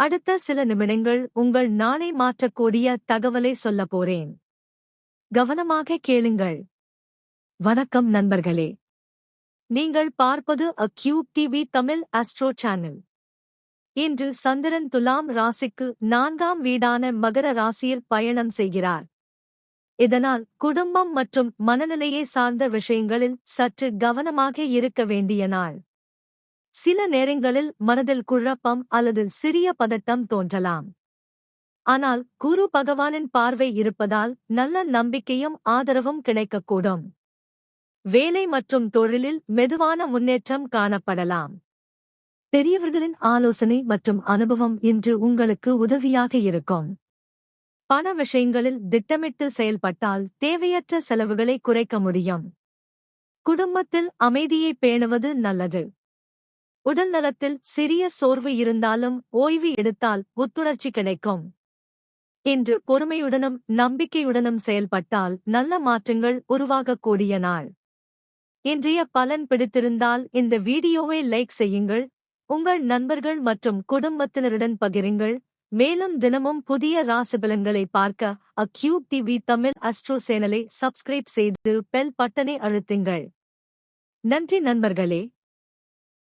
அடுத்த சில நிமிடங்கள் உங்கள் நாளை மாற்றக்கூடிய தகவலை சொல்லப் போறேன். கவனமாக கேளுங்கள். வணக்கம் நண்பர்களே. நீங்கள் பார்ப்பது A Cube TV Tamil astro channel. இன்று சந்திரன் துலாம் ராசிக்கு 4ஆம் வீடான மகர ராசியில் பயணம் செய்கிறார். இதனால் குடும்பம் மற்றும் மனநிலையை சார்ந்த விஷயங்களில் சற்று கவனமாக இருக்க வேண்டிய நாள். சில நேரங்களில் மனதில் குழப்பம் அல்லது சிறிய பதட்டம் தோன்றலாம். ஆனால் குரு பகவானின் பார்வை இருப்பதால் நல்ல நம்பிக்கையும் ஆதரவும் கிடைக்கக்கூடும். வேலை மற்றும் தொழிலில் மெதுவான முன்னேற்றம் காணப்படலாம். பெரியவர்களின் ஆலோசனை மற்றும் அனுபவம் இன்று உங்களுக்கு உதவியாக இருக்கும். பண விஷயங்களில் திட்டமிட்டு செயல்பட்டால் தேவையற்ற செலவுகளை குறைக்க முடியும். குடும்பத்தில் அமைதியை பேணுவது நல்லது. உடல் நலத்தில் சிறிய சோர்வு இருந்தாலும் ஓய்வு எடுத்தால் புத்துணர்ச்சி கிடைக்கும். இன்று பொறுமையுடனும் நம்பிக்கையுடனும் செயல்பட்டால் நல்ல மாற்றங்கள் உருவாகக்கூடிய நாள். இன்றைய பலன் பிடித்திருந்தால் இந்த வீடியோவை லைக் செய்யுங்கள், உங்கள் நண்பர்கள் மற்றும் குடும்பத்தினருடன் பகிருங்கள். மேலும் தினமும் புதிய ராசிபலன்களை பார்க்க A Cube TV Tamil astro சேனலை சப்ஸ்கிரைப் செய்து பெல் பட்டனை அழுத்துங்கள். நன்றி நண்பர்களே.